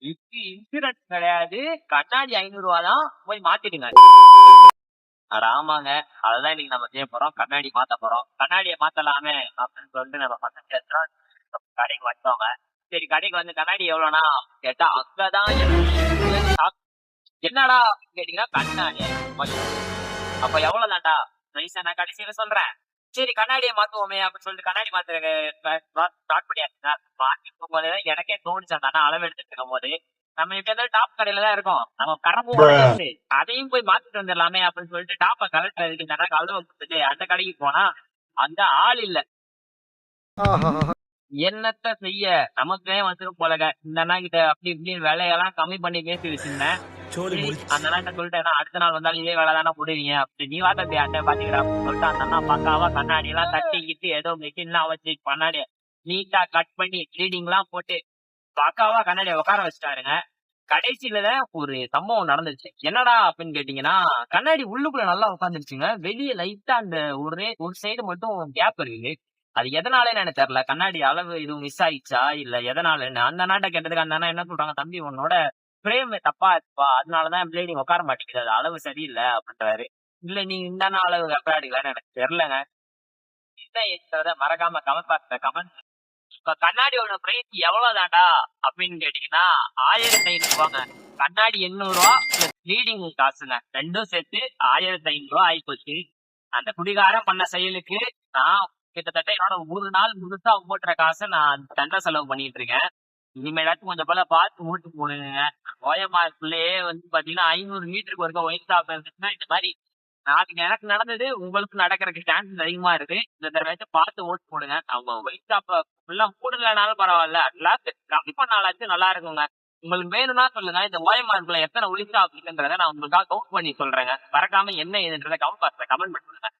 இதுக்கு இன்சூரன்ஸ் கிடையாது. கண்ணாடி 500 தான். போய் மாத்திடுங்க. அட ஆமாங்க. அததான் இன்னைக்கு நம்ம செய்ய போறோம். கண்ணாடி மாத்த போறோம். கண்ணாடியை மாத்தலாமே அப்படின்னு சொல்லிட்டு நம்ம பசங்க எல்லாம் கடைக்கு வந்தோங்க. சரி கடைக்கு வந்து கண்ணாடி எவ்வளவுனா கேட்டா அங்கதான் என்னடா அப்படின்னு கேட்டீங்கன்னா கண்ணாடி அப்ப எவ்வளவு தான்டா பைசா நான் கடைசியில சொல்றேன். சரி கண்ணாடியை மாத்துவோமே அப்படின்னு சொல்லிட்டு கண்ணாடி மாத்த ஸ்டார்ட் பண்ணியாச்சுங்க. மாத்தி போகும்போது எனக்கே தோணுச்சு அந்த அண்ணா அளவு எடுத்துட்டு இருக்கும் போது நம்ம இப்ப ஏதாவது டாப் கடையில தான் இருக்கோம். நம்ம கரம்பு உடைஞ்சிருச்சு. அதையும் போய் மாத்திட்டு வந்துடலாமே அப்படின்னு சொல்லிட்டு டாப்ப கலெக்டருக்கு இந்த அண்ணாக்கு அளவு கொடுத்துட்டு அந்த கடைக்கு போனா அந்த ஆள் இல்ல. என்னத்த செய்ய நமக்கே வந்துரும் போலங்க. இந்த அண்ணா கிட்ட அப்படி இப்படின்னு விலையெல்லாம் கம்மி பண்ணி பேசி வச்சிருந்தேன். அந்த அண்ணா கிட்ட சொல்லிட்டேன் அடுத்த நாள் வந்தாலும் இதே வேலை தானே போடுவீங்க அப்படி நீ வாட்ட அண்ணன் பாத்துக்கிறா சொல்லிட்டு அந்த அண்ணா பக்காவா கண்ணாடி எல்லாம் தட்டிக்கிட்டு ஏதோ மிஷின் எல்லாம் வச்சு கண்ணாடி நீட்டா கட் பண்ணி க்ளீனிங் எல்லாம் போட்டு பக்காவா கண்ணாடியை உட்கார வச்சுட்டாருங்க. கடைசியில ஒரு சம்பவம் நடந்துச்சு. என்னடா அப்படின்னு கேட்டீங்கன்னா கண்ணாடி உள்ளுக்குள்ள நல்லா உட்காந்துருச்சுங்க. வெளியே லைட்டா அந்த ஒரு சைடு மட்டும் கேப் இருக்குது. அது எதனாலன்னு எனக்கு தெரியல. கண்ணாடி அளவு எதுவும் மிஸ் ஆயிடுச்சா இல்ல எதனாலன்னு அந்த நாட்டை கேட்டதுக்கு அந்த அண்ணா என்ன சொல்றாங்க, தம்பி உன்னோட பிரேம் தப்பா இருப்பா அதனாலதான் பிளேடிங் உட்கார மாட்டேங்குது, அது அளவு சரியில்லை அப்படின்றாரு. இல்ல நீங்க இந்த அளவு கரெக்டா அடிக்கலான்னு எனக்கு தெரியலங்க. என்ன மறக்காம கமெண்ட் பாக்ஸ்ல கமெண்ட். இப்ப கண்ணாடியோட பிரைஸ் எவ்வளவுதான்டா அப்படின்னு கேட்டீங்கன்னா 1500 கண்ணாடி 800 பிளஸ் ரீடிங் காசுங்க. ரெண்டும் சேர்த்து 1500 ஆயிப்போச்சு. அந்த குடிகாரம் பண்ண செயலுக்கு நான் கிட்டத்தட்ட என்னோட ஒரு நாள் முழுசா ஓட்டுற காசை நான் தண்ட செலவு பண்ணிட்டு இருக்கேன். இனிமேலாச்சும் கொஞ்சம் போல பார்த்து ஓட்டு போடுங்க. ஓயமாக்குள்ளேயே வந்து பாத்தீங்கன்னா 500 மீட்டருக்கு ஒருக்க ஒயிட் ஷாப் இருந்துச்சுன்னா இந்த மாதிரி நாளைக்கு எனக்கு நடந்தது உங்களுக்கு நடக்கிறதுக்கு சான்சஸ் அதிகமா இருக்கு. இந்த தடவை பார்த்து ஓட்டு போடுங்க. அவங்க ஒயிட் ஷாப்ப ஃபுல்லா மூடலனாலும் பரவாயில்ல, அட்லாஸ்ட் கம்மி பண்ணாலாச்சும் நல்லா இருக்குங்க. உங்களுக்கு வேணும்னா சொல்லுங்க. இந்த ஓயமார்க்குள்ள எத்தனை ஒயிட் ஷாப் இருக்குன்றத நான் உங்களுக்காக கவுண்ட் பண்ணி சொல்றேங்க. மறக்காம என்ன ஏதுன்றத கமெண்ட் பாக்ஸ்ல கமெண்ட் பண்ணுங்க.